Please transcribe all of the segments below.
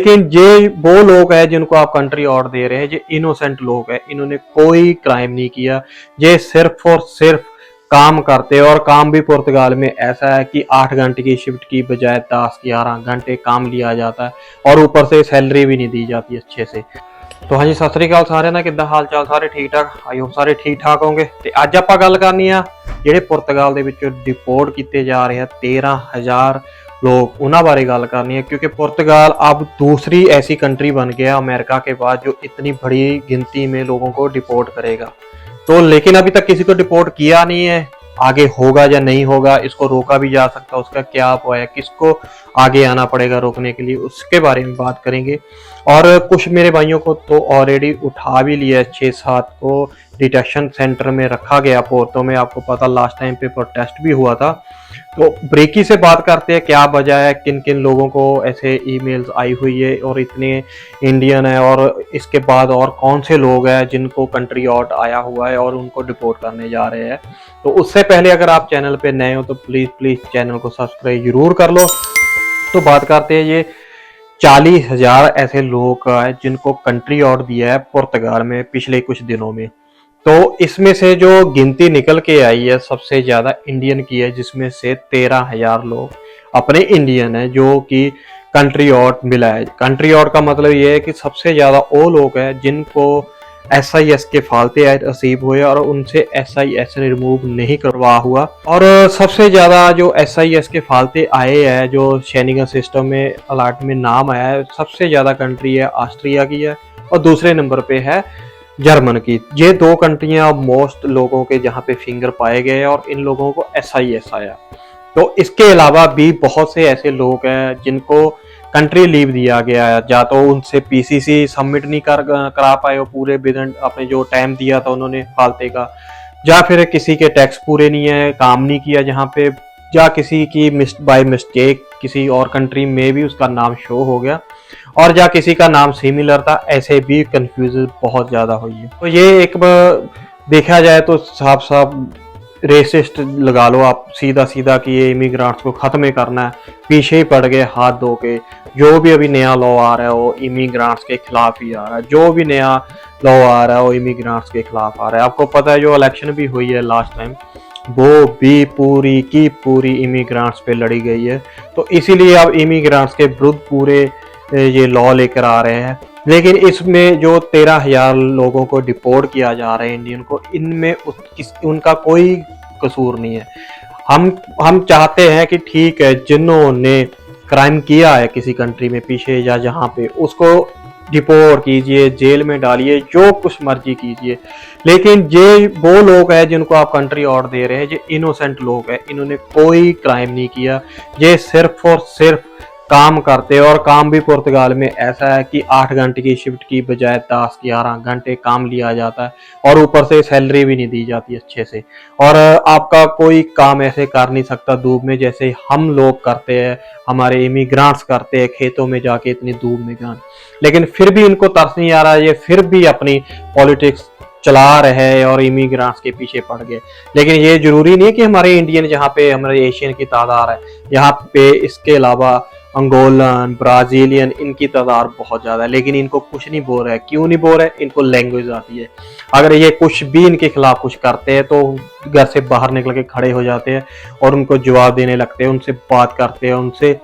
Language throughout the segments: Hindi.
लेकिन ये वो लोग हैं जिनको आप कंट्री और दे रहे हैं, ये इनोसेंट लोग हैं, इन्होंने कोई क्राइम नहीं किया। ये सिर्फ और सिर्फ काम करते हैं, और काम भी पुर्तगाल में ऐसा है कि 8 घंटे की शिफ्ट की बजाय 10-11 घंटे काम लिया जाता है, और ऊपर से सैलरी भी नहीं दी जाती अच्छे से। तो हाँ जी, सत श्री अकाल सारे ना, किद्दां हाल चाल, सारे ठीक ठाक? आई होप सारे ठीक ठाक होंगे। ते अज आपां गल करनी आ ਜਿਹੜੇ पुर्तगाल ਦੇ ਵਿੱਚ डिपोर्ट किए जा रहे हैं 13,000 लोग, उन्होंने बारे गल करनी है। क्योंकि पुर्तगाल अब दूसरी ऐसी कंट्री बन गया अमेरिका के बाद जो इतनी बड़ी गिनती में लोगों को डिपोर्ट करेगा। तो लेकिन अभी तक किसी को डिपोर्ट किया नहीं है, आगे होगा या नहीं होगा, इसको रोका भी जा सकता है, उसका क्या उपाय है, किसको आगे आना पड़ेगा रोकने के लिए, उसके बारे में बात करेंगे। और कुछ मेरे भाइयों को तो ऑलरेडी उठा भी लिया, 6-7 को डिटेक्शन सेंटर में रखा गया पोर्तो में। आपको पता लास्ट टाइम पे प्रोटेस्ट भी हुआ था। तो ब्रेकी से बात करते हैं क्या वजह है, किन किन लोगों को ऐसे ईमेल्स आई हुई है, और इतने इंडियन है, और इसके बाद और कौन से लोग हैं जिनको कंट्री आउट आया हुआ है और उनको डिपोर्ट करने जा रहे हैं। तो उससे पहले अगर आप चैनल पे नए हो तो प्लीज़ चैनल को सब्सक्राइब जरूर कर लो। तो बात करते हैं, ये 40,000 ऐसे लोगों का है जिनको कंट्री आउट दिया है पुर्तगाल में पिछले कुछ दिनों में। तो इसमें से जो गिनती निकल के आई है सबसे ज्यादा इंडियन की है, जिसमें से 13,000 लोग अपने इंडियन है जो कि कंट्री आउट मिला है। कंट्री आउट का मतलब ये है कि सबसे ज्यादा वो लोग हैं जिनको SIS के फालते नसीब हुए और उनसे SIS रिमूव नहीं करवा हुआ। और सबसे ज्यादा जो SIS के फालते आए हैं, जो शेनिंगन सिस्टम में अलर्ट में नाम आया है, सबसे ज्यादा कंट्री है ऑस्ट्रिया की है, और दूसरे नंबर पे है जर्मन की। ये 2 कंट्रियां मोस्ट लोगों के जहां पे फिंगर पाए गए और इन लोगों को SIS आया। तो इसके अलावा भी बहुत से ऐसे लोग हैं जिनको कंट्री लीव दिया गया है, या तो उनसे PCC सबमिट नहीं करा पाए हो पूरे विदन अपने जो टाइम दिया था उन्होंने फालते का, या फिर किसी के टैक्स पूरे नहीं है, काम नहीं किया जहाँ पे, या किसी की बाय मिस्टेक किसी और कंट्री में भी उसका नाम शो हो गया, और या किसी का नाम सिमिलर था। ऐसे भी कंफ्यूजन बहुत ज़्यादा हुई है। तो ये एक देखा जाए तो साफ साफ रेसिस्ट लगा लो आप, सीधा सीधा कि ये इमिग्रेंट्स को ख़त्म ही करना है, पीछे ही पड़ गए हाथ धो के। जो भी अभी नया लॉ आ रहा है वो इमिग्रेंट्स के खिलाफ ही आ रहा है, जो भी नया लॉ आ रहा है वो इमिग्रेंट्स के खिलाफ आ रहा है। आपको पता है जो इलेक्शन भी हुई है लास्ट टाइम, वो भी पूरी की पूरी इमिग्रेंट्स पे लड़ी गई है। तो इसीलिए अब इमिग्रेंट्स के विरुद्ध पूरे ये लॉ लेकर आ रहे हैं। लेकिन इसमें जो 13,000 लोगों को डिपोर्ट किया जा रहा है इंडियन को, इनमें उनका कोई कसूर नहीं है। हम चाहते हैं कि ठीक है, जिन्होंने क्राइम किया है किसी कंट्री में पीछे या जहाँ पे, उसको डिपोर्ट कीजिए, जेल में डालिए, जो कुछ मर्जी कीजिए। लेकिन ये वो लोग हैं जिनको आप कंट्री और दे रहे हैं, ये इनोसेंट लोग हैं, इन्होंने कोई क्राइम नहीं किया। ये सिर्फ और सिर्फ काम करते हैं, और काम भी पुर्तगाल में ऐसा है कि 8 घंटे की शिफ्ट की बजाय 10-11 घंटे काम लिया जाता है, और ऊपर से सैलरी भी नहीं दी जाती अच्छे से। और आपका कोई काम ऐसे कर नहीं सकता धूप में जैसे हम लोग करते हैं, हमारे इमिग्रेंट्स करते हैं खेतों में जाके इतनी धूप में जान। लेकिन फिर भी इनको तरस नहीं आ रहा, ये फिर भी अपनी पॉलिटिक्स चला रहे हैं और इमिग्रेंट्स के पीछे पड़ गए। लेकिन ये जरूरी नहीं कि हमारे इंडियन जहाँ पे हमारे एशियन की तादाद है, यहाँ पे इसके अलावा अंगोलन, ब्राजीलियन, इनकी तादाद बहुत ज़्यादा है। लेकिन इनको कुछ नहीं बोल रहा है। क्यों नहीं बोल रहा है? इनको लैंग्वेज आती है। अगर ये कुछ भी इनके खिलाफ कुछ करते हैं तो घर से बाहर निकल के खड़े हो जाते हैं और उनको जवाब देने लगते हैं, उनसे बात करते हैं, उनसे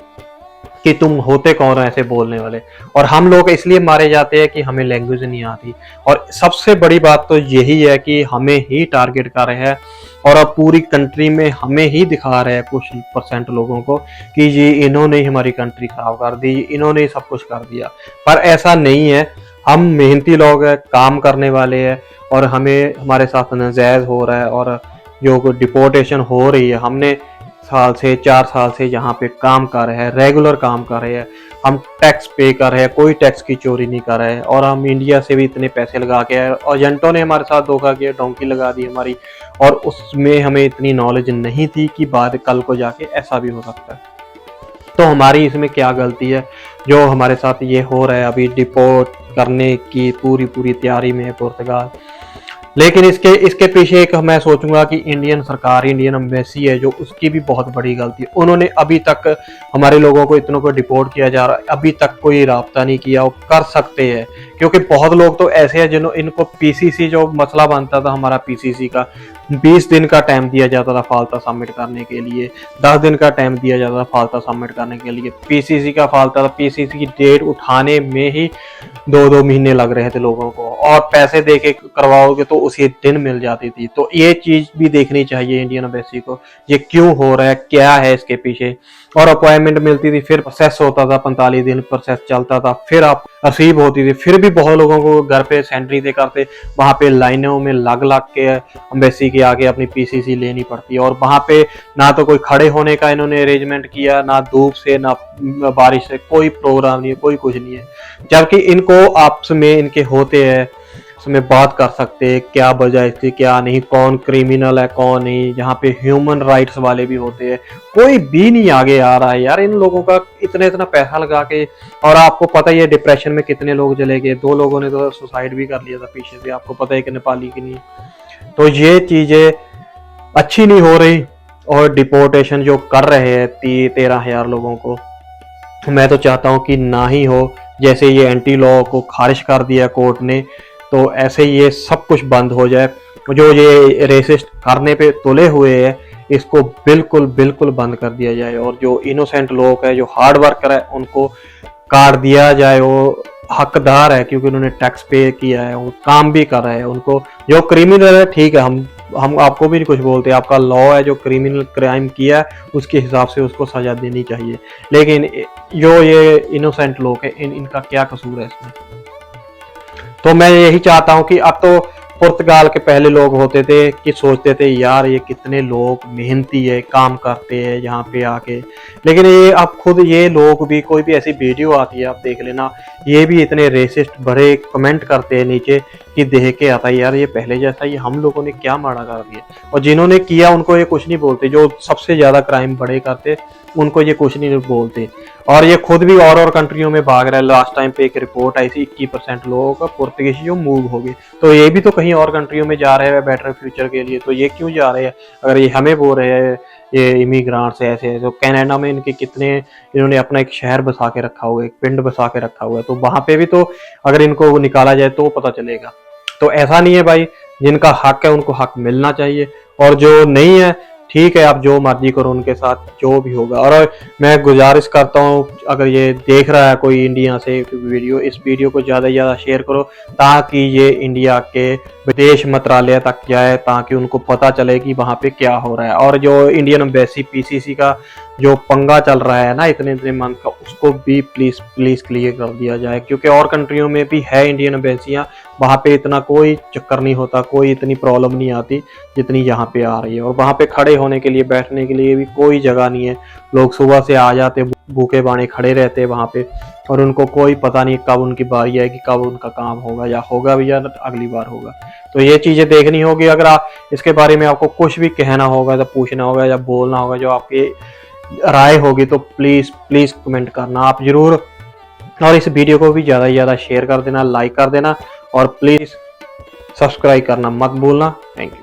कि तुम होते कौन हो ऐसे बोलने वाले। और हम लोग इसलिए मारे जाते हैं कि हमें लैंग्वेज नहीं आती। और सबसे बड़ी बात तो यही है कि हमें ही टारगेट कर रहे हैं, और अब पूरी कंट्री में हमें ही दिखा रहे हैं कुछ % लोगों को कि जी इन्होंने ही हमारी कंट्री खराब कर दी, इन्होंने ही सब कुछ कर दिया। पर ऐसा नहीं है। हम मेहनती लोग हैं, काम करने वाले हैं, और हमें हमारे साथ नाजायज हो रहा है, और जो डिपोर्टेशन हो रही है, हमने 4 साल से यहाँ पे काम कर रहे हैं, रेगुलर काम कर रहे हैं, हम टैक्स पे कर रहे हैं, कोई टैक्स की चोरी नहीं कर रहे हैं, और हम इंडिया से भी इतने पैसे लगा के आए, और एजेंटों ने हमारे साथ धोखा किया, डोंकी लगा दी हमारी, और उसमें हमें इतनी नॉलेज नहीं थी कि बाद कल को जाके ऐसा भी हो सकता है। तो हमारी इसमें क्या गलती है जो हमारे साथ ये हो रहा है? अभी डिपोर्ट करने की पूरी तैयारी में है पुर्तगाल। लेकिन इसके इसके पीछे एक मैं सोचूंगा कि इंडियन सरकार, इंडियन एम्बेसी है जो, उसकी भी बहुत बड़ी गलती है। उन्होंने अभी तक हमारे लोगों को इतनों को डिपोर्ट किया जा रहा है, अभी तक कोई राब्ता नहीं किया। वो कर सकते हैं, क्योंकि बहुत लोग तो ऐसे हैं जिन्होंने, इनको पीसीसी जो मसला बनता था हमारा पीसीसी का, 20 दिन का टाइम दिया जाता था फालता सबमिट करने के लिए, 10 दिन का टाइम दिया जाता था फालता सबमिट करने के लिए। पीसीसी का फालता था, पीसीसी की डेट उठाने में ही 2-2 महीने लग रहे थे लोगों को, और पैसे दे के करवाओगे तो उसी दिन मिल जाती थी। तो ये चीज भी देखनी चाहिए इंडियन एम्बेसी को, ये क्यों हो रहा है, क्या है इसके पीछे। और अपॉइंटमेंट मिलती थी, फिर प्रोसेस होता था, 45 दिन प्रोसेस चलता था, फिर आप रिसीव होती थी, फिर भी बहुत लोगों को घर पे सेंट्री दे करते, वहां पे लाइनों में लग लग के एम्बेसी के आगे अपनी पीसीसी लेनी पड़ती है। और वहां पे ना तो कोई खड़े होने का इन्होंने अरेंजमेंट किया, ना धूप से ना बारिश से, कोई प्रोग्राम नहीं है, कोई कुछ नहीं है। जबकि इनको आपस में इनके होते हैं, उसमें बात कर सकते हैं क्या वजह इसकी, क्या नहीं, कौन क्रिमिनल है कौन नहीं। यहाँ पे ह्यूमन राइट्स वाले भी होते हैं, कोई भी नहीं आगे आ रहा है यार इन लोगों का, इतना इतना पैसा लगा के। और आपको पता ही है डिप्रेशन में कितने लोग चले गए, 2 लोगों ने तो सुसाइड भी कर लिया था पीछे से, आपको पता है कि नेपाली की नहीं। तो ये चीजें अच्छी नहीं हो रही। और डिपोर्टेशन जो कर रहे हैं 13,000 लोगों को, मैं तो चाहता हूं कि ना ही हो। जैसे ये एंटी लॉ को खारिज कर दिया कोर्ट ने, तो ऐसे ये सब कुछ बंद हो जाए। जो ये रेसिस्ट करने पे तुले हुए हैं, इसको बिल्कुल बिल्कुल बंद कर दिया जाए। और जो इनोसेंट लोग है, जो हार्ड वर्कर है, उनको कार्ड दिया जाए। वो हकदार है क्योंकि उन्होंने टैक्स पे किया है, वो काम भी कर रहे हैं। उनको जो क्रिमिनल है, ठीक है, हम आपको भी कुछ बोलते हैं, आपका लॉ है, जो क्रिमिनल क्राइम किया उसके हिसाब से उसको सजा देनी चाहिए। लेकिन जो ये इनोसेंट लोग है, इनका क्या कसूर है इसमें। तो मैं यही चाहता हूं कि अब तो पुर्तगाल के पहले लोग होते थे कि सोचते थे यार ये कितने लोग मेहनती है, काम करते हैं यहाँ पे आके। लेकिन ये अब खुद ये लोग भी, कोई भी ऐसी वीडियो आती है आप देख लेना, ये भी इतने रेसिस्ट भरे कमेंट करते हैं नीचे कि देख के आता है यार ये पहले जैसा, ये हम लोगों ने क्या माड़ा कर दिया। और जिन्होंने किया उनको ये कुछ नहीं बोलते, जो सबसे ज्यादा क्राइम बड़े करते उनको ये कुछ नहीं बोलते। और ये खुद भी और कंट्रियों में भाग रहा है। लास्ट टाइम पे एक रिपोर्ट आई थी, 21% लोगों का पुर्तगाली जो मूव हो गए, तो ये भी तो कहीं और कंट्रियों में जा रहे हैं बेटर फ्यूचर के लिए। तो ये क्यों जा रहे हैं? अगर ये हमें बोल रहे हैं ये इमिग्रांट्स ऐसे, तो कनाडा में इनके कितने, इन्होंने अपना एक शहर बसा के रखा हुआ है, एक पिंड बसा के रखा हुआ है, तो वहां पे भी तो अगर इनको निकाला जाए तो पता चलेगा। तो ऐसा नहीं है भाई, जिनका हक है उनको हक मिलना चाहिए, और जो नहीं है ठीक है, आप जो मर्जी करो उनके साथ, जो भी होगा। और मैं गुजारिश करता हूँ, अगर ये देख रहा है कोई इंडिया से वीडियो, इस वीडियो को ज़्यादा से ज़्यादा शेयर करो, ताकि ये इंडिया के विदेश मंत्रालय तक जाए, ताकि उनको पता चले कि वहाँ पे क्या हो रहा है। और जो इंडियन एम्बेसी पीसीसी का जो पंगा चल रहा है ना इतने इतने मंथ का, उसको भी प्लीज प्लीज क्लियर कर दिया जाए। क्योंकि और कंट्रियों में भी है इंडियन एम्बेसियां, वहां पे इतना कोई चक्कर नहीं होता, कोई इतनी प्रॉब्लम नहीं आती जितनी यहाँ पे आ रही है। और वहां पे खड़े होने के लिए, बैठने के लिए भी कोई जगह नहीं है। लोग सुबह से आ जाते, भूखे बाने खड़े रहते हैं वहां पे, और उनको कोई पता नहीं कब उनकी बारी आएगी, कब उनका काम होगा, या होगा भी या अगली बार होगा। तो ये चीजें देखनी होगी। अगर आप इसके बारे में आपको कुछ भी कहना होगा, या पूछना होगा, या बोलना होगा, जो आपकी राय होगी, तो प्लीज प्लीज कमेंट करना आप जरूर। और इस वीडियो को भी ज्यादा से ज्यादा शेयर कर देना, लाइक कर देना, और प्लीज सब्सक्राइब करना मत भूलना। Thank you.